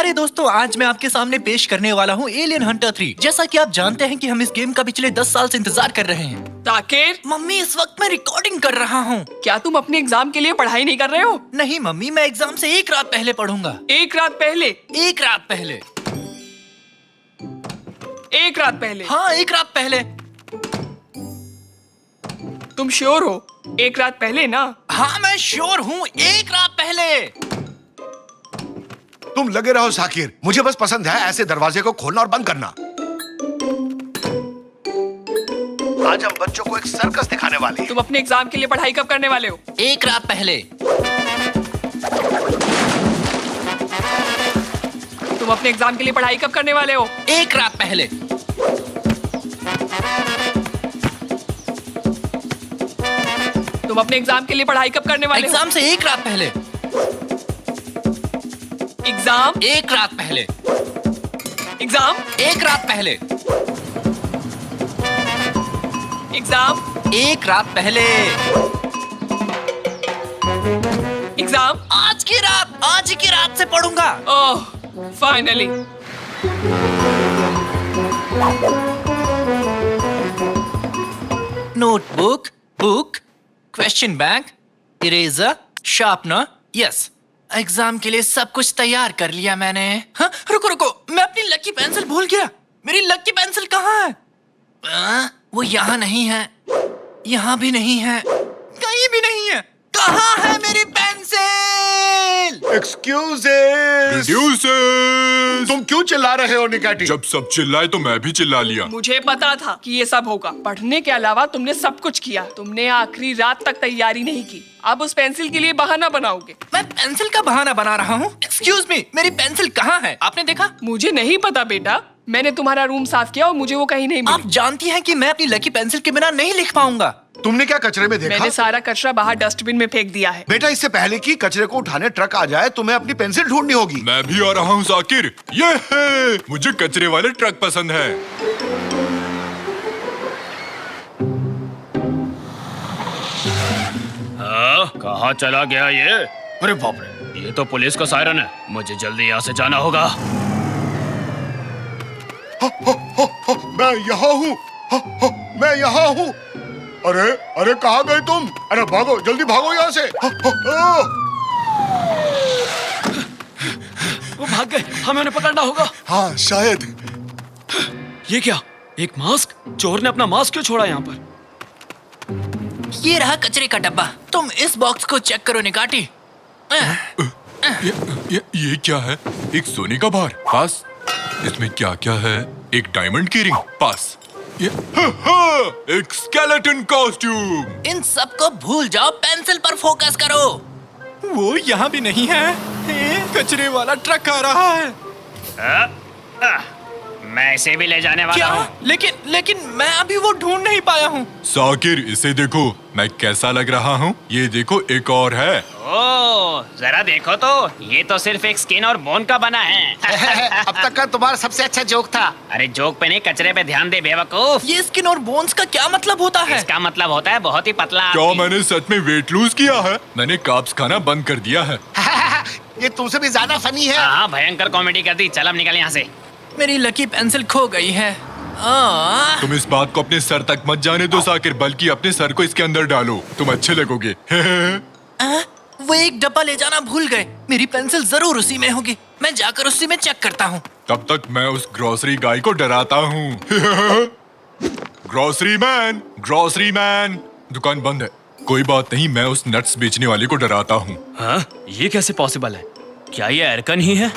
प्यारे दोस्तों, आज मैं आपके सामने पेश करने वाला हूँ एलियन हंटर 3। जैसा कि आप जानते हैं कि हम इस गेम का पिछले 10 साल से इंतजार कर रहे हैं। ताकिर, मम्मी, इस वक्त मैं रिकॉर्डिंग कर रहा हूँ। क्या तुम अपने एग्जाम के लिए पढ़ाई नहीं कर रहे हो? नहीं मम्मी, मैं एग्जाम से एक रात पहले पढ़ूंगा। एक रात पहले? एक रात पहले? एक रात पहले? हाँ, एक रात पहले। तुम श्योर हो? एक रात पहले ना? हाँ, मैं श्योर हूँ, एक रात पहले। तुम लगे रहो साकिर, मुझे बस पसंद है ऐसे दरवाजे को खोलना और बंद करना। आज हम बच्चों को एक सर्कस दिखाने वाले हैं। तुम अपने एग्जाम के लिए पढ़ाई कब करने वाले हो? एक रात पहले। तुम अपने एग्जाम के लिए पढ़ाई कब करने वाले हो? एक रात पहले। तुम अपने एग्जाम के लिए पढ़ाई कब करने वाले हो? एग्जाम से एक रात पहले। एग्जाम एक रात पहले। एग्जाम एक रात पहले। एग्जाम एक रात पहले। एग्जाम आज की रात से पढ़ूंगा। Oh, finally. Notebook, book, question bank, eraser, sharpener, yes. Exam के लिए सब कुछ तैयार कर लिया मैंने। हाँ, रुको, मैं अपनी लकी पेंसिल भूल गया। मेरी लकी पेंसिल कहाँ है? वो यहाँ नहीं है, यहाँ भी नहीं है, कहीं भी नहीं है। कहाँ है मेरी पेंसिल? एक्सक्यूजेस, तुम क्यों चिल्ला रहे हो निकाटी? जब सब चिल्लाए तो मैं भी चिल्ला लिया। मुझे पता था कि ये सब होगा। पढ़ने के अलावा तुमने सब कुछ किया। तुमने आखिरी रात तक तैयारी नहीं की। अब उस पेंसिल के लिए बहाना बनाओगे। मैं पेंसिल का बहाना बना रहा हूँ? एक्सक्यूज मी, मेरी पेंसिल कहाँ है? आपने देखा? मुझे नहीं पता बेटा। मैंने तुम्हारा रूम साफ किया और मुझे वो कहीं नहीं आप मिली। जानती हैं कि मैं अपनी लकी पेंसिल के बिना नहीं लिख पाऊंगा। तुमने क्या कचरे में देखा? मैंने सारा कचरा बाहर डस्टबिन में फेंक दिया है। बेटा, इससे पहले कि कचरे को उठाने ट्रक आ जाए तुम्हें अपनी पेंसिल ढूंढनी होगी। मैं भी आ रहा हूँ साकिर। ये है, मुझे कचरे वाले ट्रक पसंद है। हाँ, कहाँ चला गया ये? अरे बाप रे, ये तो पुलिस का सायरन है। मुझे जल्दी यहाँ से जाना होगा। मैं यहाँ हूँ, मैं यहाँ हूँ। अरे कहाँ गए तुम? अरे भागो, जल्दी भागो यहाँ से। वो भाग गए, हमें उन्हें पकड़ना होगा। हाँ, शायद। ये क्या? एक मास्क? चोर ने अपना मास्क क्यों छोड़ा यहाँ पर? ये रहा कचरे का डब्बा। तुम इस बॉक्स को चेक करो निकाटी। ये क्या है? एक सोने का बार पास। इसमें क्या क्या है? एक डायमंड की रिंग पास। ये एक स्केलेटन कॉस्ट्यूम। इन सब को भूल जाओ, पेंसिल पर फोकस करो। वो यहाँ भी नहीं है। कचरे वाला ट्रक आ रहा है। मैं इसे भी ले जाने वाला क्या? हूँ। लेकिन मैं अभी वो ढूंढ नहीं पाया हूँ। साकिर, इसे देखो, मैं कैसा लग रहा हूँ। ये देखो, एक और है। ओह, जरा देखो तो, ये तो सिर्फ एक स्किन और बोन का बना है। अब तक का तुम्हारा सबसे अच्छा जोक था। अरे जोक पे नहीं, कचरे पे ध्यान दे बेवकूफ। ये स्किन और बोन्स का क्या मतलब होता है? इसका मतलब होता है बहुत ही पतला क्या आदमी। मैंने सच में वेट लूज किया है? मैंने कार्ब्स खाना बंद कर दिया है। ये तुमसे भी ज्यादा फनी है। हाँ, भयंकर कॉमेडी कर दी। चल अब निकल यहाँ से। मेरी लकी पेंसिल खो गई है। तुम इस बात को अपने सर तक मत जाने दो साकिर, बल्कि अपने सर को इसके अंदर डालो, तुम अच्छे लगोगे। वो एक डब्बा ले जाना भूल गए। मेरी पेंसिल जरूर उसी में होगी। मैं जाकर उसी में चेक करता हूँ। तब तक मैं उस ग्रोसरी गाय को डराता हूँ। ग्रोसरी मैन, दुकान बंद है। कोई बात नहीं, मैं उस नट्स बेचने वाले को डराता हूँ। हाँ, ये कैसे पॉसिबल है? क्या ये एरकन ही है?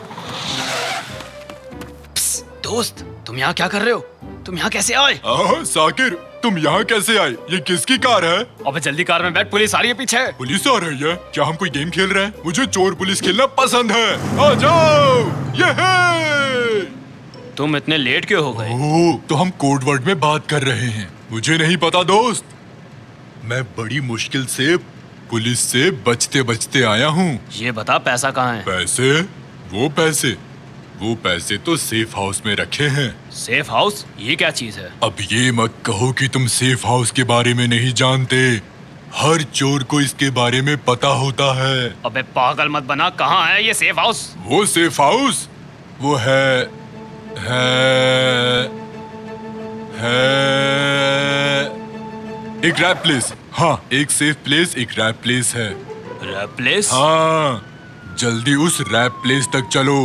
दोस्त, तुम यहाँ क्या कर रहे हो? तुम यहाँ कैसे आए? साकिर, तुम यहाँ कैसे आए? ये किसकी कार है? अबे जल्दी कार में बैठ, पुलिस आ रही है पीछे। पुलिस आ रही है? क्या हम कोई गेम खेल रहे हैं? मुझे चोर पुलिस खेलना पसंद है। आ जाओ, ये है। तुम इतने लेट क्यों हो गए? ओह, तो हम कोड वर्ड में बात कर रहे हैं। मुझे नहीं पता दोस्त। मैं बड़ी मुश्किल से पुलिस से बचते बचते आया हूँ। ये बता, पैसा कहाँ है? पैसे? वो पैसे तो सेफ हाउस में रखे हैं। Safe house? ये क्या चीज है? अब ये मत कहो कि तुम सेफ हाउस के बारे में नहीं जानते। हर चोर को इसके बारे में पता होता है। अबे पागल मत बना, कहाँ है ये सेफ हाउस? वो सेफ हाउस वो है एक रैप प्लेस। हाँ, एक सेफ प्लेस, एक रैप प्लेस है। Rap place? हाँ, जल्दी उस रैप प्लेस तक चलो,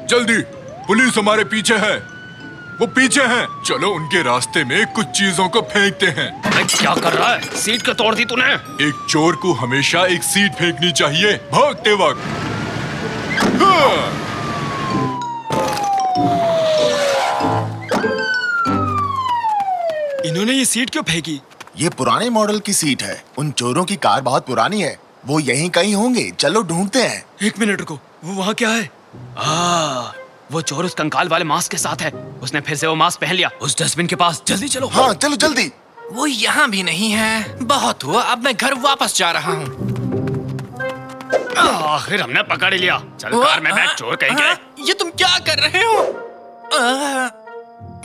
जल्दी। पुलिस हमारे पीछे है, वो पीछे हैं। चलो उनके रास्ते में कुछ चीजों को फेंकते हैं। अबे क्या कर रहा है? सीट क्यों तोड़ दी तूने? एक चोर को हमेशा एक सीट फेंकनी चाहिए भागते वक्त। हाँ। इन्होंने ये सीट क्यों फेंकी? ये पुराने मॉडल की सीट है। उन चोरों की कार बहुत पुरानी है, वो यहीं कहीं होंगे। चलो ढूंढते हैं। एक मिनट रुको, वो वहाँ क्या है? वो चोर उस कंकाल वाले मास्क के साथ है। उसने फिर से वो मास्क पहन लिया। उस डस्टबिन के पास जल्दी चलो। हाँ चलो जल्दी। वो यहाँ भी नहीं है। बहुत हुआ, अब मैं घर वापस जा रहा हूँ। आखिर हमने पकड़ ही लिया। चल कार में बैठ, चोर कहेंगे। ये तुम क्या कर रहे हो?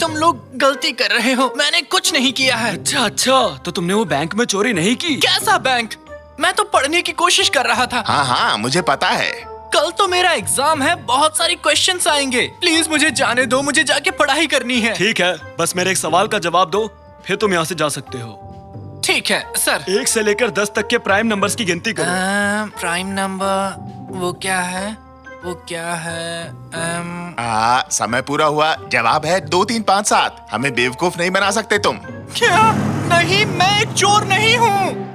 तुम लोग गलती कर रहे हो, मैंने कुछ नहीं किया है। अच्छा, तो तुमने वो बैंक में चोरी नहीं की? कैसा बैंक? मैं तो पढ़ने की कोशिश कर रहा था। हाँ मुझे पता है। कल तो मेरा एग्जाम है, बहुत सारी क्वेश्चंस आएंगे। प्लीज मुझे जाने दो, मुझे जाके पढ़ाई करनी है। ठीक है, बस मेरे एक सवाल का जवाब दो, फिर तुम यहाँ से जा सकते हो। ठीक है सर। 1 से लेकर 10 तक के प्राइम नंबर्स की गिनती करो। प्राइम नंबर वो क्या है? समय पूरा हुआ। जवाब है 2 3 5 7। हमें बेवकूफ नहीं बना सकते तुम। क्या? नहीं, मैं एक चोर नहीं हूँ।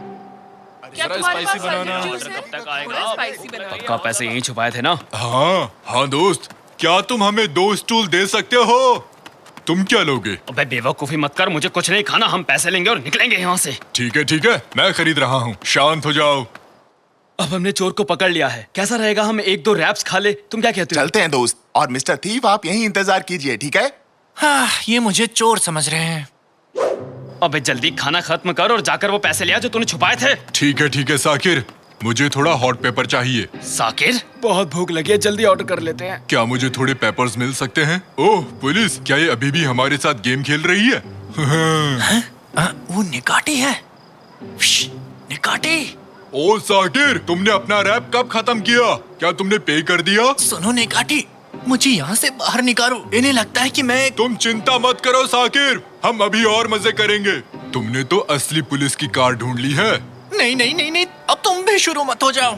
क्या तुम्हारे पास जूस है? कब तक थोड़ा आएगा? स्पाइसी बनवाइए। पक्का पैसे यहीं छुपाए थे ना? हाँ दोस्त, क्या तुम हमें 2 स्टूल दे सकते हो? तुम क्या लोगे? अबे बेवकूफी मत कर, मुझे कुछ नहीं खाना। हम पैसे लेंगे और निकलेंगे यहाँ से। ठीक है, मैं खरीद रहा हूँ, शांत हो जाओ। अब हमने चोर को पकड़ लिया है, कैसा रहेगा हम 1-2 रैप्स खा ले? तुम क्या कहते हो? चलते हैं दोस्त। और मिस्टर थीफ आप यहीं इंतजार कीजिए, ठीक है? हाँ, ये मुझे चोर समझ रहे हैं। अबे जल्दी खाना खत्म कर और जाकर वो पैसे लिया जो तूने छुपाए थे। ठीक है साकिर, मुझे थोड़ा हॉट पेपर चाहिए। साकिर? बहुत भूख लगी है, जल्दी ऑर्डर कर लेते हैं। क्या मुझे थोड़े पेपर्स मिल सकते हैं? ओह पुलिस, क्या ये अभी भी हमारे साथ गेम खेल रही है? वो निकाटी है। निकाटी। ओ साकिर, तुमने अपना रैप कब खत्म किया? क्या तुमने पे कर दिया? सुनो निकाटी, मुझे यहाँ से बाहर निकालो। इन्हें लगता है कि मैं तुम चिंता मत करो साकिर, हम अभी और मजे करेंगे। तुमने तो असली पुलिस की कार ढूंढ ली है। नहीं, अब तुम भी शुरू मत हो जाओ।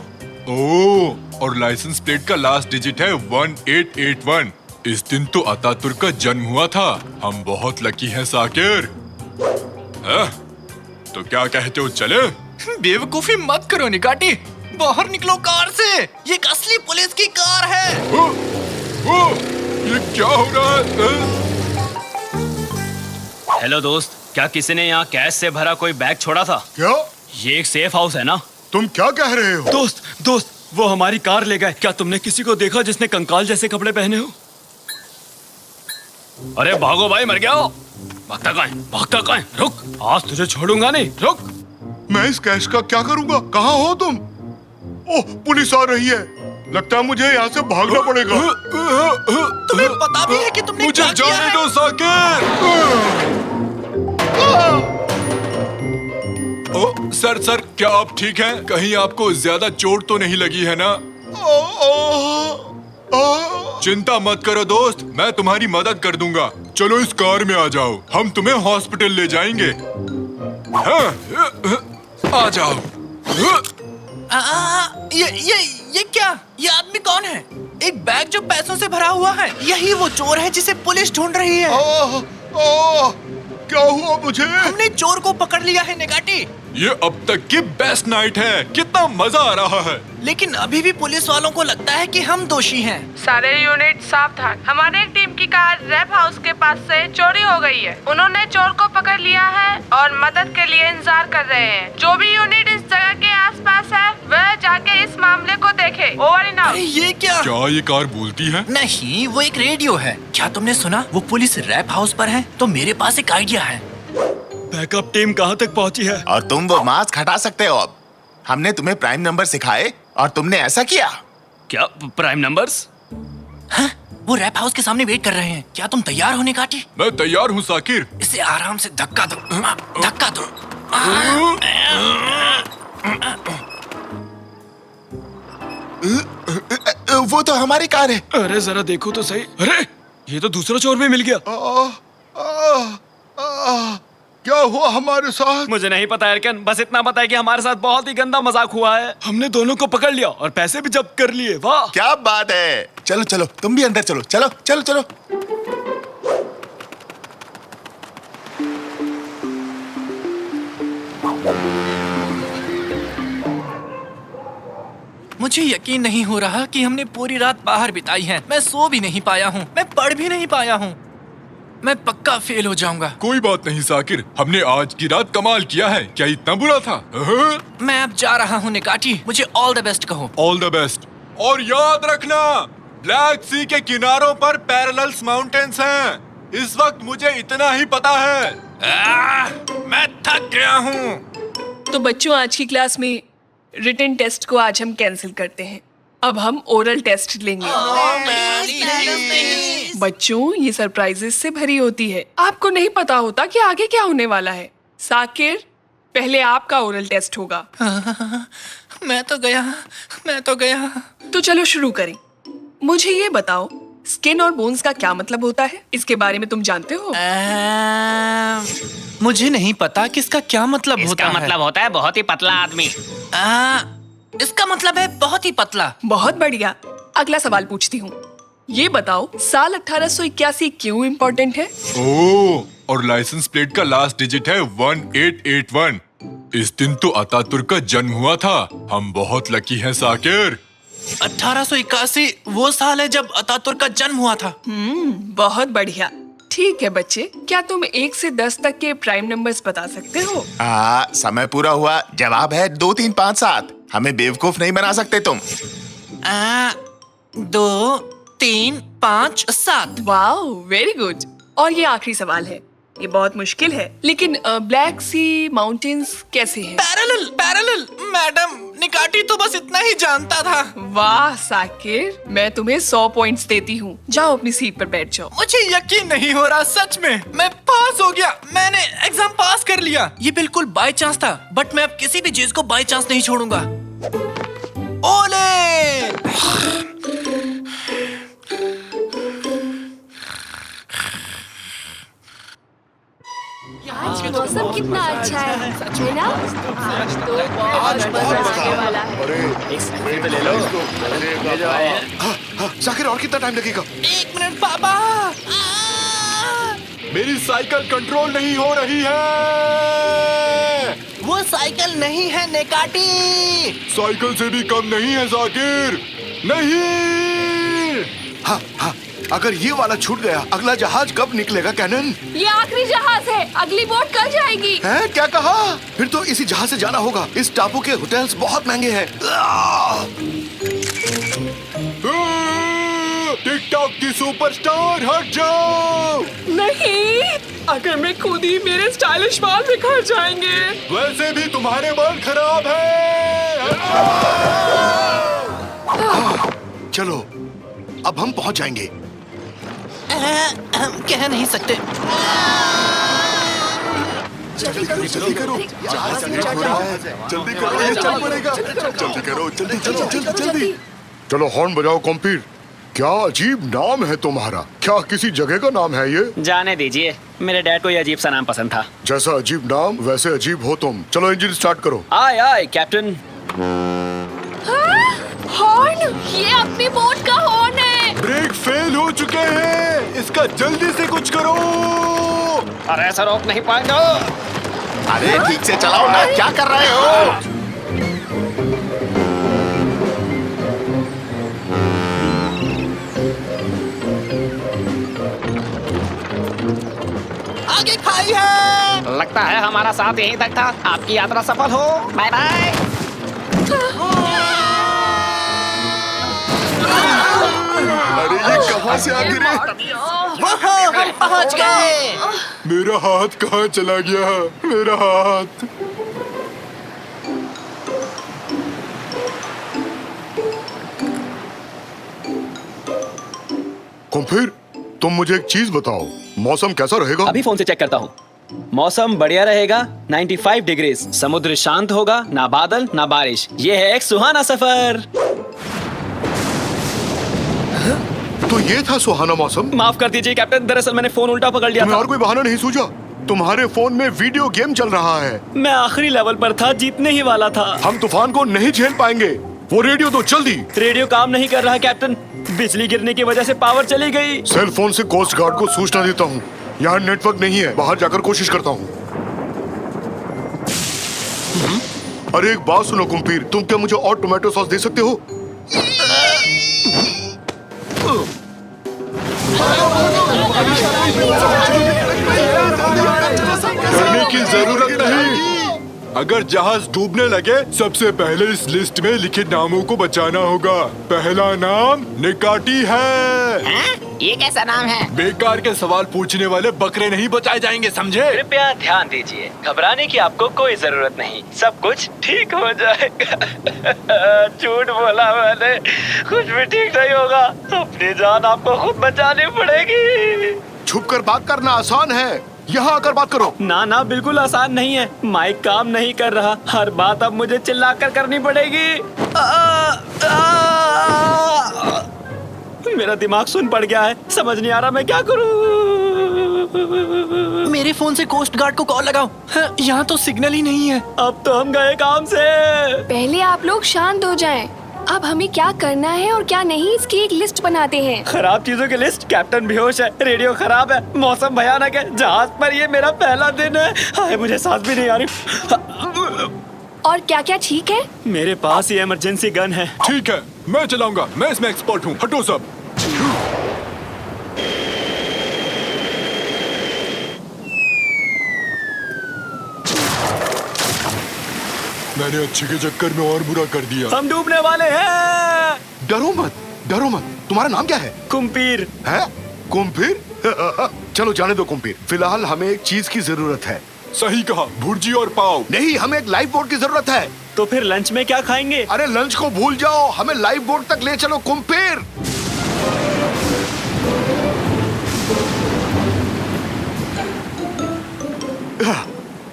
ओह, और लाइसेंस प्लेट का लास्ट डिजिट है 1881। इस दिन तो अतातुर्क का जन्म हुआ था। हम बहुत लकी हैं साकिर। तो क्या कहते हो, चले? बेवकूफी मत करो निकाटी, बाहर निकलो कार से। ये एक असली पुलिस की कार है। ये क्या हो रहा है? हेलो दोस्त, क्या किसी ने यहाँ कैश से भरा कोई बैग छोड़ा था? क्या? ये एक सेफ हाउस है ना? तुम क्या कह रहे हो? दोस्त, वो हमारी कार ले गए। क्या तुमने किसी को देखा जिसने कंकाल जैसे कपड़े पहने हो? अरे भागो भाई, मर गया हो। भागता कहाँ है? रुक, आज तुझे छोड़ूंगा नहीं, रुक। मैं इस कैश का क्या करूंगा? कहाँ हो तुम? ओह, पुलिस आ रही है। लगता है मुझे यहाँ से भागना पड़ेगा। तुम्हें पता भी है कि तुमने मुझे क्या किया जाने है? दो साकिर। ओ सर, क्या आप ठीक हैं? कहीं आपको ज्यादा चोट तो नहीं लगी है ना? चिंता मत करो दोस्त, मैं तुम्हारी मदद कर दूंगा। चलो इस कार में आ जाओ, हम तुम्हें हॉस्पिटल ले जाएंगे। आ जाओ। ये क्या? ये आदमी कौन है? एक बैग जो पैसों से भरा हुआ है। यही वो चोर है जिसे पुलिस ढूंढ रही है। क्या हुआ मुझे? हमने चोर को पकड़ लिया है निकाटी। ये अब तक की बेस्ट नाइट है, कितना मजा आ रहा है। लेकिन अभी भी पुलिस वालों को लगता है कि हम दोषी हैं। सारे यूनिट सावधान। हमारे एक टीम की कार रैप हाउस के पास से चोरी हो गई है। उन्होंने चोर को पकड़ लिया है और मदद के लिए इंतजार कर रहे हैं। जो भी यूनिट इस जगह के आसपास है वह जाके इस मामले को देखे। ओवर एंड अरे आउट। ये क्या? ये कार बोलती है? नहीं, वो एक रेडियो है। क्या तुमने सुना? वो पुलिस रैप हाउस पर है। तो मेरे पास एक आइडिया है। बैकअप टीम कहाँ तक पहुँची है? और तुम वो मास्क हटा सकते हो अब। हमने तुम्हें प्राइम नंबर सिखाए और तुमने ऐसा किया। क्या प्राइम नंबर्स? हाँ? वो रैप हाउस के सामने वेट कर रहे हैं। क्या तुम तैयार हो निकाटी? मैं तैयार हूँ साकिर। इसे आराम से धक्का दो। धक्का दो। वो तो हमारी कार है। अरे जरा देखो तो सही। अरे ये तो दूसरा चोर भी मिल गया। क्या हुआ हमारे साथ? मुझे नहीं पता एरकन, बस इतना पता है कि हमारे साथ बहुत ही गंदा मजाक हुआ है। हमने दोनों को पकड़ लिया और पैसे भी जब्त कर लिए। वाह क्या बात है। चलो चलो तुम भी अंदर चलो, चलो चलो चलो। मुझे यकीन नहीं हो रहा कि हमने पूरी रात बाहर बिताई है। मैं सो भी नहीं पाया हूँ, मैं पढ़ भी नहीं पाया हूँ। मैं पक्का फेल हो जाऊंगा। कोई बात नहीं साकिर, हमने आज की रात कमाल किया है। क्या इतना बुरा था? मैं अब जा रहा हूँ निकाटी, मुझे ऑल द बेस्ट कहो। All the best. और याद रखना, ब्लैक सी के किनारों पर पैरेलल्स माउंटेन्स हैं। इस वक्त मुझे इतना ही पता है। मैं थक गया हूँ। तो बच्चों, आज की क्लास में रिटन टेस्ट को आज हम कैंसिल करते हैं। अब हम ओरल टेस्ट लेंगे। बच्चों, ये सरप्राइजेस से भरी होती है। आपको नहीं पता होता कि आगे क्या होने वाला है। साकिर, पहले आपका ओरल टेस्ट होगा। मैं तो गया। तो चलो शुरू करें। मुझे ये बताओ, स्किन और बोन्स का क्या मतलब होता है? इसके बारे में तुम जानते हो? मुझे नहीं पता कि इसका क्या मतलब होता है। इसका मतलब होता है बहुत ही पतला आदमी। इसका मतलब है बहुत ही पतला। बहुत बढ़िया। अगला सवाल पूछती हूँ। ये बताओ, साल 1881 क्यों इम्पोर्टेंट है? ओह, और लाइसेंस प्लेट का लास्ट डिजिट है 1881। इस दिन तो अतातुर्क का जन्म हुआ था। हम बहुत लकी हैं साकिर। 1881 वो साल है जब अतातुर्क का जन्म हुआ था। बहुत बढ़िया। ठीक है बच्चे, क्या तुम 1 से 10 तक के प्राइम नंबर्स बता सकते हो? समय पूरा हुआ। जवाब है 2, 3, 5, 7। हमें बेवकूफ नहीं बना सकते तुम। 2, 3, 5, 7। Wow, very good. और ये आखिरी सवाल है। ये बहुत मुश्किल है, लेकिन ब्लैक सी माउंटेन्स कैसे हैं? पैरेलल मैडम, निकाटी तो बस इतना ही जानता था। वाह साकिर, मैं तुम्हें 100 पॉइंट्स देती हूँ। जाओ अपनी सीट पर बैठ जाओ। मुझे यकीन नहीं हो रहा, सच में मैं पास हो गया। मैंने एग्जाम पास कर लिया। ये बिल्कुल बाय चांस था, बट मैं अब किसी भी चीज को बाय चांस नहीं छोड़ूंगा। ओले! आज मौसम कितना अच्छा है ना? आज तो आज बहुत मजा वाला है। ले लो। साकिर, और कितना टाइम लगेगा? 1 मिनट पापा। मेरी साइकिल कंट्रोल नहीं हो रही है। वो साइकिल नहीं है निकाटी। साइकिल से भी कम नहीं है साकिर। नहीं। हाँ, अगर ये वाला छूट गया, अगला जहाज कब निकलेगा कैनन? ये आखिरी जहाज है, अगली बोट कल जाएगी। हैं? क्या कहा? फिर तो इसी जहाज से जाना होगा। इस टापू के होटल्स बहुत महंगे हैं। टिकटॉक की सुपरस्टार, हट जाओ। नहीं, अगर मैं खुद ही, मेरे स्टाइलिश बाल बिखर जाएंगे। वैसे भी तुम्हारे बाल खराब है। चलो, अब हम पहुंच जाएंगे। हम कह नहीं सकते। जल्दी करो, जहाज लेट हो रहा है। जल्दी करो, ये चल पड़ेगा। जल्दी करो, जल्दी। चलो हॉर्न बजाओ कॉम्पीर। क्या अजीब नाम है तुम्हारा। क्या किसी जगह का नाम है ये? जाने दीजिए, मेरे डैड को ये अजीब सा नाम पसंद था। जैसा अजीब नाम वैसे अजीब हो तुम। चलो इंजन स्टार्ट करो। आए आए कैप्टन। हॉर्न, ये अपनी बोट का हॉर्न है। ब्रेक फेल हो चुके हैं, इसका जल्दी से कुछ करो। अरे ऐसा रोक नहीं पाएंगा। अरे ठीक से चलाओ ना, क्या कर रहे हो? आगे खाई है। लगता है हमारा साथ यहीं तक था। आपकी यात्रा सफल हो। Bye bye. अरे ये कहां से आ गिरे? हम पहुंच गए। मेरा हाथ कहाँ चला गया? मेरा हाथ। कॉम्पीर, तुम मुझे एक चीज बताओ, मौसम कैसा रहेगा? अभी फोन से चेक करता हूँ। मौसम बढ़िया रहेगा, 95 डिग्रीज। समुद्र शांत होगा, ना बादल ना बारिश। ये है एक सुहाना सफर। तो ये था सुहाना मौसम। माफ कर दीजिए कैप्टन, दरअसल मैंने फोन उल्टा पकड़ लिया तुम्हें था। और कोई बहाना नहीं सूझा? तुम्हारे फोन में वीडियो गेम चल रहा है। मैं आखिरी लेवल पर था, जीतने ही वाला था। हम तूफान को नहीं झेल पाएंगे। वो रेडियो तो जल्दी। रेडियो काम नहीं कर रहा कैप्टन, बिजली गिरने की वजह से पावर चली गई। सेल फोन से कोस्ट गार्ड को सूचना देता हूँ। यहाँ नेटवर्क नहीं है, बाहर जाकर कोशिश करता हूँ। अरे एक बात सुनो कुम्पीर, तुम क्या मुझे और टोमेटो सॉस दे सकते हो? डरने की जरूरत नहीं। अगर जहाज डूबने लगे, सबसे पहले इस लिस्ट में लिखे नामों को बचाना होगा। पहला नाम निकाटी है। ये कैसा नाम है? बेकार के सवाल पूछने वाले बकरे नहीं बचाए जाएंगे, समझे? कृपया ध्यान दीजिए, घबराने की आपको कोई जरूरत नहीं, सब कुछ ठीक हो जाएगा। झूठ बोला मैंने, कुछ भी ठीक नहीं होगा। अपनी जान आपको खुद बचानी पड़ेगी। छुप कर बात करना आसान है, यहाँ आकर बात करो। ना ना, बिल्कुल आसान नहीं है। माइक काम नहीं कर रहा, हर बात अब मुझे चिल्लाकर करनी पड़ेगी। मेरा दिमाग सुन पड़ गया है, समझ नहीं आ रहा मैं क्या करूं। मेरे फोन से कोस्ट गार्ड को कॉल लगाओ। हाँ, यहाँ तो सिग्नल ही नहीं है। अब तो हम गए काम से। पहले आप लोग शांत हो जाएं। अब हमें क्या करना है और क्या नहीं, इसकी एक लिस्ट बनाते हैं। खराब चीजों की लिस्ट। कैप्टन बेहोश है, रेडियो खराब है, मौसम भयानक है, जहाज पर ये मेरा पहला दिन है। हाय, मुझे सांस भी नहीं आ रही। और क्या क्या ठीक है? मेरे पास ये इमरजेंसी गन है। ठीक है, मैं चलाऊंगा, मैं इसमें एक्सपर्ट हूँ। हटो सब। मैंने अच्छे के चक्कर में और बुरा कर दिया। हम डूबने वाले हैं। डरो मत, डरो मत। तुम्हारा नाम क्या है? कुम्पीर। है? कुम्पीर? चलो जाने दो कुम्पीर। फिलहाल हमें एक चीज की जरूरत है। सही कहा, भुर्जी और पाव। नहीं, हमें एक लाइफ बोट की जरूरत है। तो फिर लंच में क्या खाएंगे? अरे लंच को भूल जाओ, हमें लाइफ बोट तक ले चलो कुम्पीर।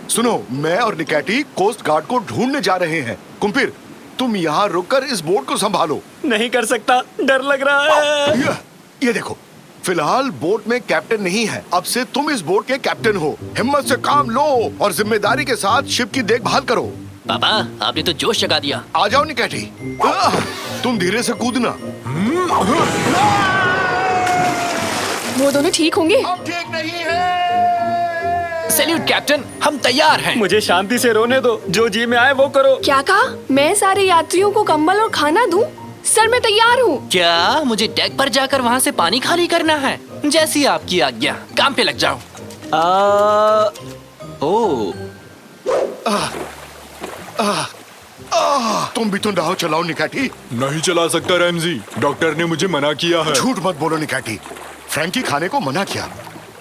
सुनो, मैं और निकैटी कोस्ट गार्ड को ढूंढने जा रहे हैं। कुम्पीर, तुम यहाँ रुककर इस बोट को संभालो। नहीं कर सकता, डर लग रहा है। ये देखो, फिलहाल बोट में कैप्टन नहीं है। अब से तुम इस बोट के कैप्टन हो। हिम्मत से काम लो और जिम्मेदारी के साथ शिप की देखभाल करो। पापा, आपने तो जोश जगा दिया। आ जाओ निकैटी। तुम धीरे से कूदना। वो दोनों ठीक होंगे? अब ठीक नहीं है। सैल्यूट कैप्टन, हम तैयार हैं। मुझे शांति से रोने दो, जो जी में आए वो करो। क्या कहा? मैं सारे यात्रियों को कंबल और खाना दूं? सर, मैं तैयार हूँ। क्या मुझे डेक पर जाकर वहाँ से पानी खाली करना है? जैसी आपकी आज्ञा, काम पे लग जाओ। तुम भी तो नाव चलाओ निकैटी। नहीं चला सकता रैमजी, डॉक्टर ने मुझे मना किया है। झूठ मत बोलो निकैटी। फ्रैंकी खाने को मना किया।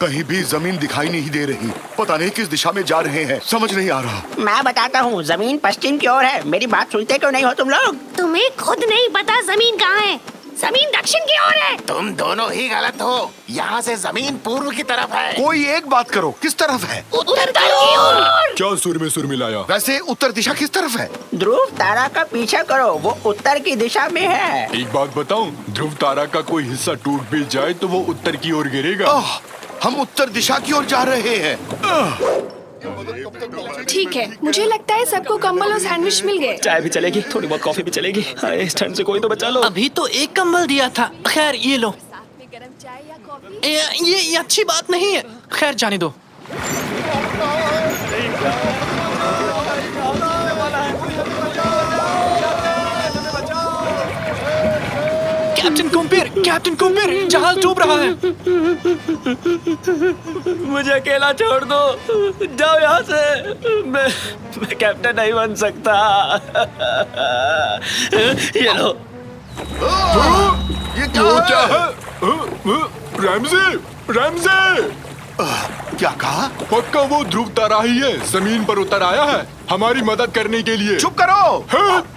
कहीं भी जमीन दिखाई नहीं दे रही। पता नहीं किस दिशा में जा रहे हैं, समझ नहीं आ रहा। मैं बताता हूँ, जमीन पश्चिम की ओर है। मेरी बात सुनते क्यों नहीं हो तुम लोग? तुम्हें खुद नहीं पता जमीन कहाँ है? जमीन दक्षिण की ओर है। तुम दोनों ही गलत हो। यहाँ से जमीन पूर्व की तरफ है। कोई एक बात करो, किस तरफ है? उत्तर की ओर। क्या सुर में सुर मिलाया? वैसे उत्तर दिशा किस तरफ है? ध्रुव तारा का पीछा करो, वो उत्तर की दिशा में है। एक बात बताऊं, ध्रुव तारा का कोई हिस्सा टूट भी जाए तो वो उत्तर की ओर गिरेगा। हम उत्तर दिशा की ओर जा रहे हैं। ठीक है, मुझे लगता है सबको कंबल और सैंडविच मिल गए। चाय भी चलेगी, थोड़ी बहुत कॉफी भी चलेगी। हाय, इस ठंड से कोई तो बचा लो। अभी तो एक कंबल दिया था। खैर, ये लो। साथ में गरम चाय या कॉफी? ये अच्छी बात नहीं है। खैर, जाने दो। कैप्टन कुम्पीर, जहाज डूब रहा है। मुझे अकेला छोड़ दो, जाओ यहाँ से। मैं कैप्टन नहीं बन सकता। ये लो। ये क्या है? Ramsay, Ramsay! क्या कहा? पक्का वो ध्रुव तारा ही है, जमीन पर उतर आया है हमारी मदद करने के लिए। चुप करो।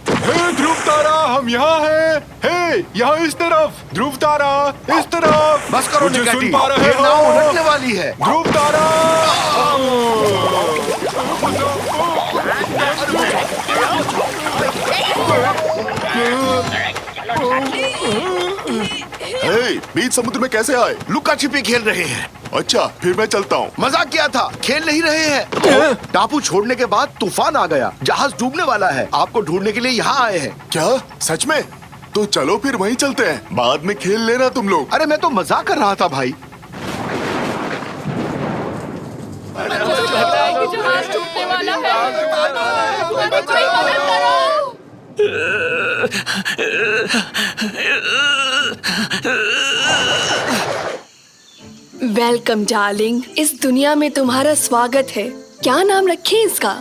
हे ध्रुव तारा, हम यहाँ हैं। हे, यहाँ इस तरफ। ध्रुव तारा, इस तरफ। बस करो मुझे निकैटी, सुन पा रहे ये हो? नाव उलटने वाली है। ध्रुव तारा। हे, बीच समुद्र में कैसे आए? लुका छिपी खेल रहे हैं। अच्छा, फिर मैं चलता हूँ। मजाक किया था, खेल नहीं रहे हैं। टापू छोड़ने के बाद तूफान आ गया, जहाज डूबने वाला है। आपको ढूंढने के लिए यहाँ आए हैं। क्या सच में? तो चलो फिर वहीं चलते हैं, बाद में खेल लेना तुम लोग। अरे मैं तो मजाक कर रहा था भाई। वेलकम डार्लिंग, इस दुनिया में तुम्हारा स्वागत है। क्या नाम रखें इसका?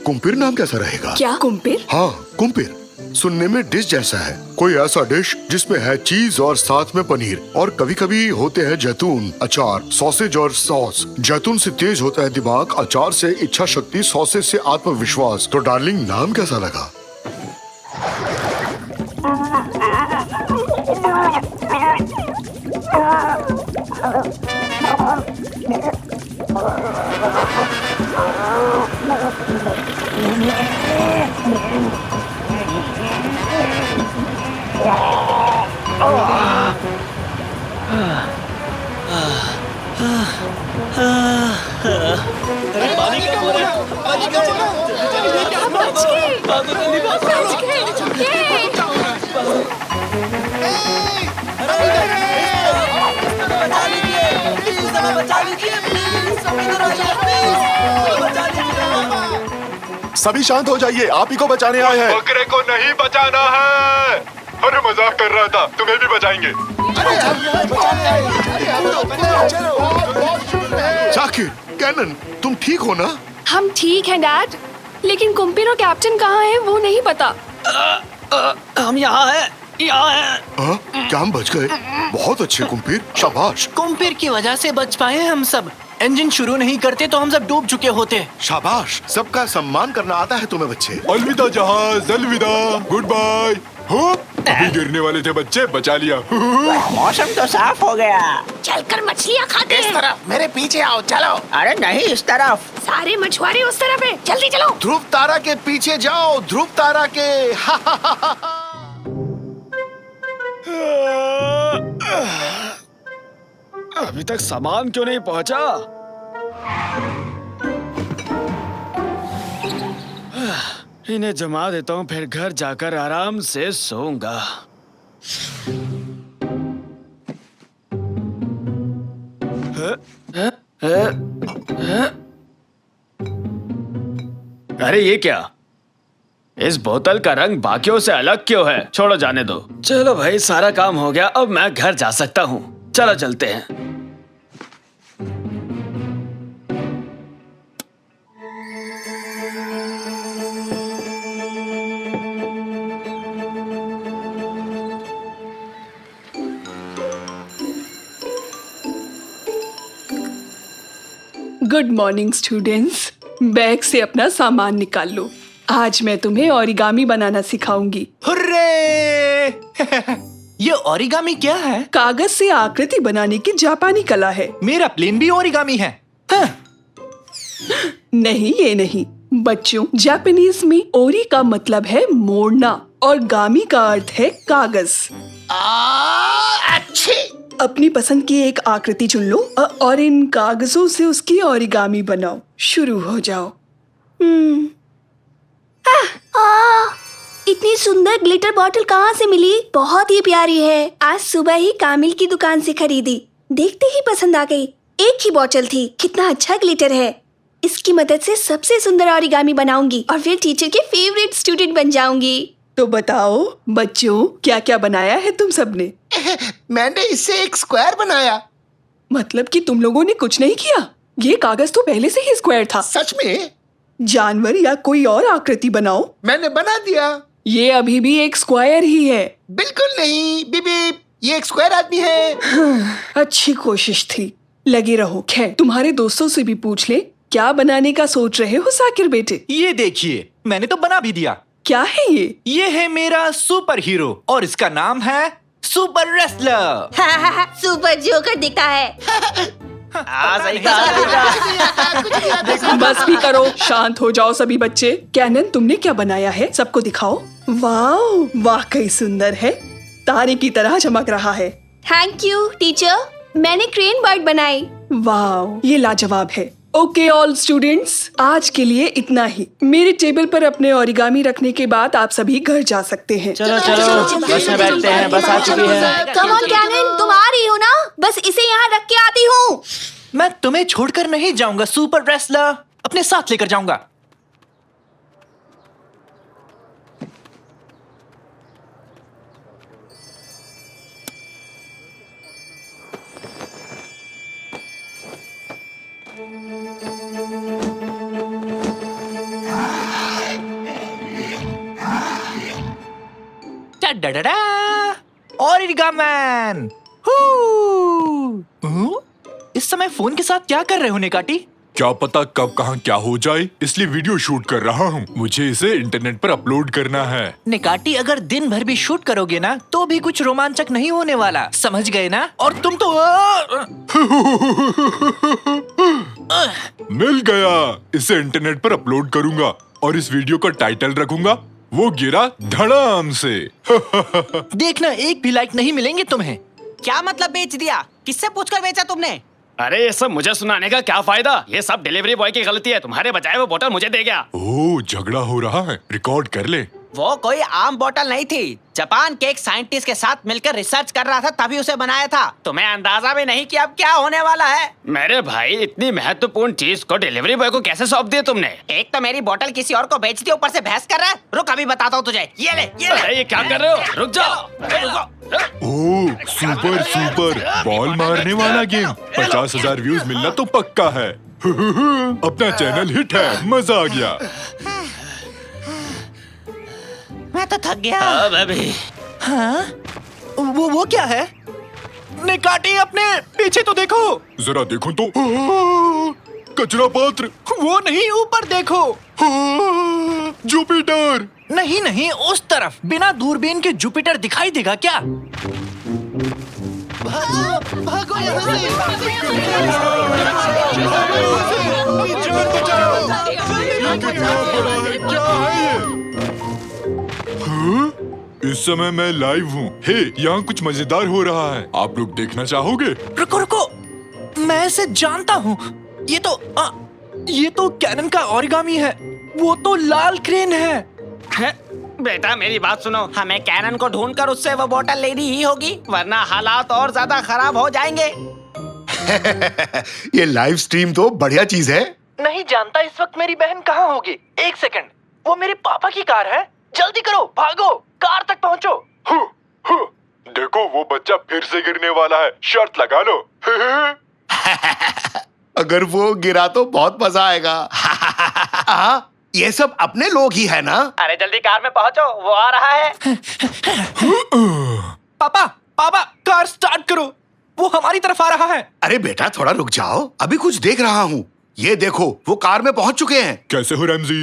कुम्पीर नाम कैसा रहेगा? क्या कुम्पीर? हाँ, कुम्पीर सुनने में डिश जैसा है। कोई ऐसा डिश जिसमें है चीज और साथ में पनीर, और कभी कभी होते हैं जैतून, अचार, सॉसेज और सॉस। जैतून से तेज होता है दिमाग, अचार से इच्छा शक्ति, सॉसेज से आत्मविश्वास। तो डार्लिंग, नाम कैसा लगा? सभी शांत हो जाइए, आप ही को बचाने आए हैं। बकरे को नहीं बचाना है। अरे मजाक कर रहा था, तुम्हें भी बचाएंगे। जाकिर, कैनन, तुम ठीक हो ना? हम ठीक हैं डैड, लेकिन कुम्पीर और कैप्टन कहाँ हैं वो नहीं पता। हम यहाँ हैं। क्या हम बच गए? बहुत अच्छे कुम्पीर, शाबाश। कुम्पीर की वजह से बच पाए हम सब। इंजन शुरू नहीं करते तो हम सब डूब चुके होते। शाबाश, सबका सम्मान करना आता है तुम्हें बच्चे। अलविदा जहाज, अलविदा, गुड बाय। अभी गिरने वाले थे बच्चे, बचा लिया। मौसम तो साफ हो गया। चलकर मछलियाँ खाते इस तरफ, मेरे पीछे आओ, चलो। अरे नहीं, इस तरफ। सारे मछुआरे उस तरफ है, जल्दी चलो। ध्रुव तारा के पीछे जाओ, ध्रुव तारा के। अभी तक सामान क्यों नहीं पहुंचा? इन्हें जमा देता हूँ, फिर घर जाकर आराम से सोऊंगा। अरे ये क्या? इस बोतल का रंग बाकियों से अलग क्यों है? छोड़ो, जाने दो। चलो भाई, सारा काम हो गया, अब मैं घर जा सकता हूँ। चलो चलते हैं। गुड मॉर्निंग स्टूडेंट्स, बैग से अपना सामान निकाल लो। आज मैं तुम्हें ओरिगामी बनाना सिखाऊंगी। हुर्रे! ये ओरिगामी क्या है? कागज से आकृति बनाने की जापानी कला है। मेरा प्लेन भी ओरिगामी है। हाँ। नहीं, ये नहीं बच्चों, जापानीज में ओरी का मतलब है मोड़ना और गामी का अर्थ है कागज। अच्छी। अपनी पसंद की एक आकृति चुन लो और इन कागजों से उसकी ओरिगामी बनाओ। शुरू हो जाओ। इतनी सुंदर ग्लिटर बॉटल कहाँ से मिली? बहुत ही प्यारी है। आज सुबह ही कामिल की दुकान से खरीदी, देखते ही पसंद आ गई। एक ही बॉटल थी। कितना अच्छा ग्लिटर है। इसकी मदद से सबसे सुंदर ओरिगामी बनाऊंगी और फिर टीचर के फेवरेट स्टूडेंट बन जाऊंगी। तो बताओ बच्चों, क्या क्या बनाया है तुम सबने? मैंने इससे एक स्क्वायर बनाया। मतलब कि तुम लोगों ने कुछ नहीं किया? ये कागज तो पहले से ही स्क्वायर था। सच में? जानवर या कोई और आकृति बनाओ। मैंने बना दिया। ये अभी भी एक स्क्वायर ही है। बिल्कुल नहीं, बीबी, ये एक स्क्वायर आदमी है। अच्छी कोशिश थी, लगे रहो। खैर, तुम्हारे दोस्तों से भी पूछ ले, क्या बनाने का सोच रहे हो साकिर बेटे? ये देखिए, मैंने तो बना भी दिया। क्या है ये? ये है मेरा सुपर हीरो और इसका नाम है सुपर रेसलर। सुपर जोकर दिखता है। बस भी करो, शांत हो जाओ सभी बच्चे। कैनन, तुमने क्या बनाया है? सबको दिखाओ। वाह, वाकई सुंदर है। तारे की तरह चमक रहा है। थैंक यू टीचर, मैंने क्रेन बर्ड बनाई। वाओ, ये लाजवाब है। ओके ऑल स्टूडेंट्स, आज के लिए इतना ही। मेरे टेबल पर अपने ओरिगामी रखने के बाद आप सभी घर जा सकते हैं। चलो बस में बैठते हैं, बस आ चुकी है। कम ऑन कैनन, तुम आ रही हो ना? बस इसे यहाँ रख के आती हूँ। मैं तुम्हें छोड़कर नहीं जाऊंगा सुपर रेसलर, अपने साथ लेकर जाऊंगा। डडडा ओरिगामैन। इस समय फोन के साथ क्या कर रहे हो निकाटी? क्या पता कब कहाँ क्या हो जाए, इसलिए वीडियो शूट कर रहा हूँ। मुझे इसे इंटरनेट पर अपलोड करना है। निकाटी, अगर दिन भर भी शूट करोगे ना तो भी कुछ रोमांचक नहीं होने वाला, समझ गए ना? और तुम तो मिल गया, इसे इंटरनेट पर अपलोड करूंगा और इस वीडियो का टाइटल रखूंगा वो गिरा धड़ाम से। देखना, एक भी लाइक नहीं मिलेंगे तुम्हें। क्या मतलब बेच दिया? किससे पूछकर बेचा तुमने? अरे ये सब मुझे सुनाने का क्या फायदा? ये सब डिलीवरी बॉय की गलती है। तुम्हारे बजाय वो बोतल मुझे दे गया। ओह, झगड़ा हो रहा है, रिकॉर्ड कर ले। वो कोई आम बोतल नहीं थी। जापान के एक साइंटिस्ट के साथ मिलकर रिसर्च कर रहा था, तभी उसे बनाया था। तुम्हें अंदाजा भी नहीं कि अब क्या होने वाला है। मेरे भाई, इतनी महत्वपूर्ण चीज को डिलीवरी बॉय को कैसे सौंप दिया तुमने? एक तो मेरी बोतल किसी और को बेच दी, ऊपर से बहस कर रहा है। रुक, अभी बताता हूँ तुझे। ये ले, ये ले। अरे ये क्या कर रहे हो? रुक जाओ। ओह, सुपर सुपर, बॉल मारने वाला गेम। 50,000 व्यूज मिलना तो पक्का है। अपना चैनल हिट है, मजा आ गया। मैं तो थक गया। मैं भी। हाँ? वो क्या है? निकाटी, अपने पीछे तो देखो। जरा देखो तो। कचरा पात्र। वो नहीं, ऊपर देखो। जुपिटर। नहीं नहीं, उस तरफ। बिना दूरबीन के जुपिटर दिखाई देगा क्या? भागो यहाँ से। क्या है ये? इस समय मैं लाइव हूँ। हे, यहाँ कुछ मजेदार हो रहा है, आप लोग देखना चाहोगे? रुको रुको, मैं इसे जानता हूँ। ये तो कैनन का ओरिगामी है। वो तो लाल क्रेन है। बेटा मेरी बात सुनो, हमें कैनन को ढूंढकर उससे वो बोतल लेनी ही होगी, वरना हालात और ज्यादा खराब हो जाएंगे। ये लाइव स्ट्रीम तो बढ़िया चीज है। नहीं जानता इस वक्त मेरी बहन कहाँ होगी। एक सेकंड, वो मेरे पापा की कार है। जल्दी करो, भागो, कार तक पहुँचो। देखो, वो बच्चा फिर से गिरने वाला है, शर्त लगा लो। अगर वो गिरा तो बहुत मजा आएगा। ये सब अपने लोग ही है ना? अरे जल्दी कार में पहुंचो, वो आ रहा है। पापा पापा, कार स्टार्ट करो, वो हमारी तरफ आ रहा है। अरे बेटा थोड़ा रुक जाओ, अभी कुछ देख रहा हूँ। ये देखो, वो कार में पहुंच चुके हैं। कैसे हो रैमजी?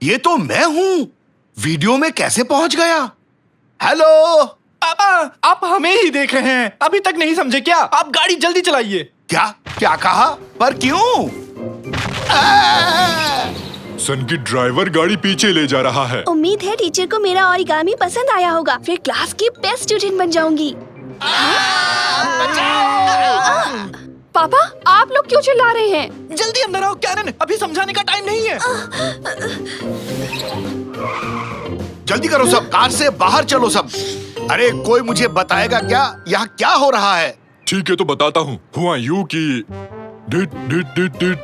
ये तो मैं हूँ। वीडियो में कैसे पहुंच गया? हेलो पापा, आप हमें ही देख रहे हैं, अभी तक नहीं समझे क्या? आप गाड़ी जल्दी चलाइए। क्या क्या कहा? पर क्यों? सन की ड्राइवर गाड़ी पीछे ले जा रहा है। उम्मीद है टीचर को मेरा ओरिगामी पसंद आया होगा, फिर क्लास की बेस्ट स्टूडेंट बन जाऊंगी। पापा, आप लोग क्यों चिल्ला रहे हैं? जल्दी अंदर आओ कैनन, अभी समझाने का टाइम नहीं है। जल्दी करो सब, कार से बाहर चलो सब। अरे कोई मुझे बताएगा क्या यहाँ क्या हो रहा है? ठीक है तो बताता हूँ। हुआ यूं कि डिट डिट डिट डिट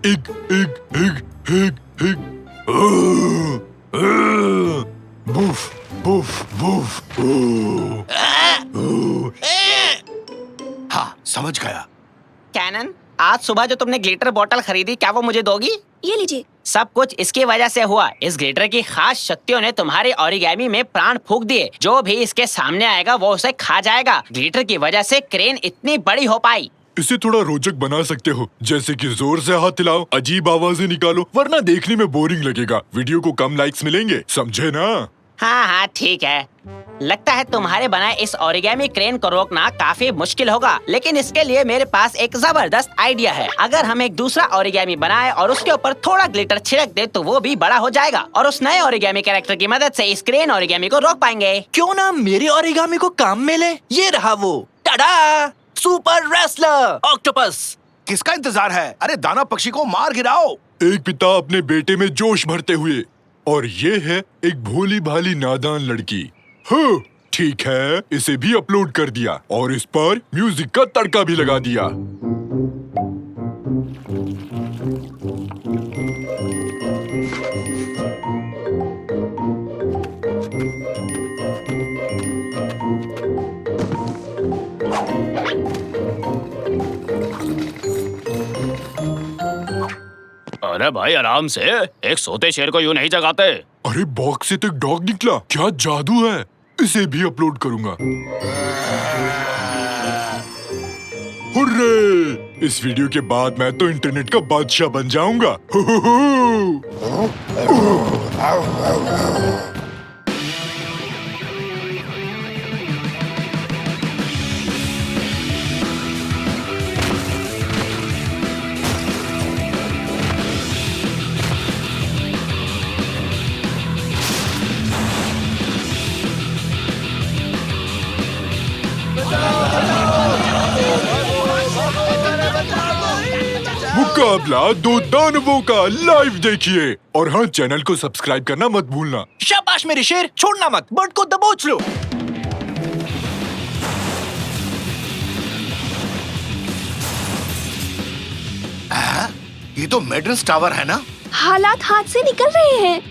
इग इग इग इग इग बुफ बुफ बुफ। हाँ समझ गया। कैनन, आज सुबह जो तुमने ग्लिटर बोतल खरीदी, क्या वो मुझे दोगी? ये लीजिए। सब कुछ इसकी वजह से हुआ। इस ग्लिटर की खास शक्तियों ने तुम्हारे ओरिगामी में प्राण फूंक दिए। जो भी इसके सामने आएगा वो उसे खा जाएगा। ग्लिटर की वजह से क्रेन इतनी बड़ी हो पाई। इसे थोड़ा रोचक बना सकते हो, जैसे कि जोर से हाथ हिलाओ, अजीब आवाजें निकालो, वरना देखने में बोरिंग लगेगा। वीडियो को कम लाइक्स मिलेंगे, समझे ना? हाँ हाँ ठीक है। लगता है तुम्हारे बनाए इस ओरिगेमी क्रेन को रोकना काफी मुश्किल होगा, लेकिन इसके लिए मेरे पास एक जबरदस्त आइडिया है। अगर हम एक दूसरा ओरिगेमी बनाए और उसके ऊपर थोड़ा ग्लिटर छिड़क दे तो वो भी बड़ा हो जाएगा और उस नए ओरिगेमी कैरेक्टर की मदद से इस क्रेन ओरिगेमी को रोक पाएंगे। क्यों ना मेरे ओरिगामी को काम में ले। ये रहा वो, टाडा, सुपर रेसलर ऑक्टोपस। किसका इंतजार है? अरे दाना पक्षी को मार गिराओ। एक पिता अपने बेटे में जोश भरते हुए, और ये है एक भोली भाली नादान लड़की। हाँ, ठीक है, इसे भी अपलोड कर दिया और इस पर म्यूजिक का तड़का भी लगा दिया। अरे भाई आराम से, एक सोते शेर को यूं नहीं जगाते। अरे बॉक्स से तो एक डॉग निकला, क्या जादू है। इसे भी अपलोड करूंगा। हुर्रे! इस वीडियो के बाद मैं तो इंटरनेट का बादशाह बन जाऊंगा। मुकाबला दो दानवों का लाइव देखिए, और हाँ, चैनल को सब्सक्राइब करना मत भूलना। शाबाश मेरे शेर, छोड़ना मत, बर्ड को दबोच लो। ये तो मेडन्स टावर है ना? हालात हाथ से निकल रहे हैं।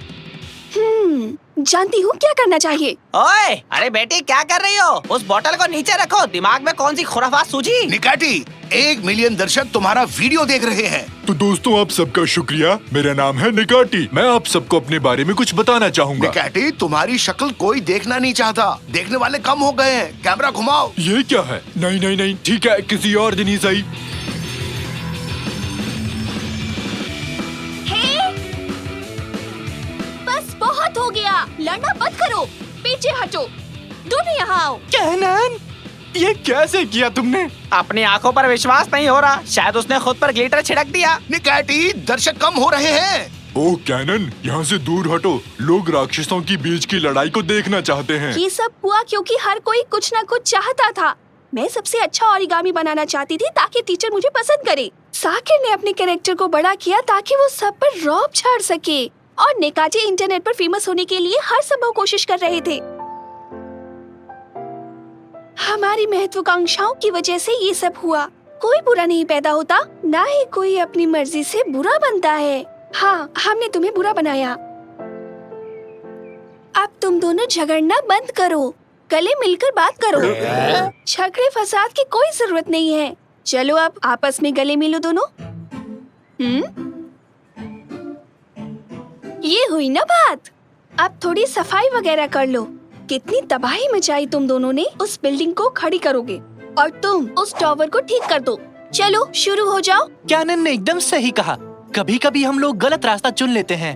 जानती हूँ क्या करना चाहिए। ओए, अरे बेटी क्या कर रही हो? उस बोतल को नीचे रखो। दिमाग में कौन सी खुराफात सूझी? निकाटी, 1 मिलियन दर्शक तुम्हारा वीडियो देख रहे हैं। तो दोस्तों, आप सबका शुक्रिया। मेरा नाम है निकाटी। मैं आप सबको अपने बारे में कुछ बताना चाहूंगा। निकाटी, तुम्हारी शक्ल कोई देखना नहीं चाहता। देखने वाले कम हो गए हैं। कैमरा घुमाओ। ये क्या है? नहीं नहीं नहीं, ठीक है, किसी और दिन ही सही। बस बहुत हो गया, लड़ना बंद करो, पीछे हटो, दोनों यहाँ आओ। कैनन, ये कैसे किया तुमने? अपनी आंखों पर विश्वास नहीं हो रहा। शायद उसने खुद पर ग्लिटर छिड़क दिया। निकाटी, दर्शक कम हो रहे हैं। ओह कैनन, यहाँ से दूर हटो। लोग राक्षसों की बीच की लड़ाई को देखना चाहते हैं। ये सब हुआ क्योंकि हर कोई कुछ न कुछ चाहता था। मैं सबसे अच्छा ओरिगामी बनाना चाहती थी ताकि टीचर मुझे पसंद करे। साकिर ने अपने कैरेक्टर को बड़ा किया ताकि वो सब पर रौब झाड़ सके, और निकाटी इंटरनेट पर फेमस होने के लिए हर संभव कोशिश कर रहे थे। हमारी महत्वाकांक्षाओं की वजह से ये सब हुआ। कोई बुरा नहीं पैदा होता, ना ही कोई अपनी मर्जी से बुरा बनता है। हाँ, हमने तुम्हें बुरा बनाया। अब तुम दोनों झगड़ना बंद करो, गले मिलकर बात करो। झगड़े फसाद की कोई जरूरत नहीं है। चलो अब आपस में गले मिलो दोनों। ये हुई ना बात। अब थोड़ी सफाई वगैरह कर लो। कितनी तबाही मचाई तुम दोनों ने। उस बिल्डिंग को खड़ी करोगे और तुम उस टावर को ठीक कर दो। चलो शुरू हो जाओ। कैनन ने एकदम सही कहा। कभी कभी हम लोग गलत रास्ता चुन लेते हैं।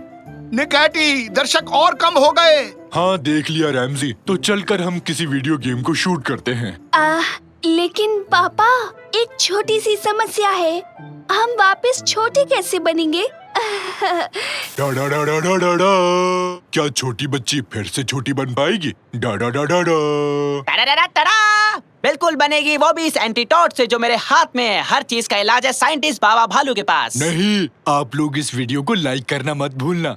निकाटी, दर्शक और कम हो गए। हाँ, देख लिया रैमजी। तो चलकर हम किसी वीडियो गेम को शूट करते हैं। लेकिन पापा, एक छोटी सी समस्या है। हम वापस छोटे कैसे बनेंगे? डा डा डा डा डा डा डा। क्या छोटी बच्ची फिर से छोटी बन पाएगी? डा डा डा डा डा। टरा, बिल्कुल बनेगी, वो भी इस एंटीडोट से जो मेरे हाथ में है। हर चीज का इलाज है साइंटिस्ट बाबा भालू के पास। नहीं, आप लोग इस वीडियो को लाइक करना मत भूलना।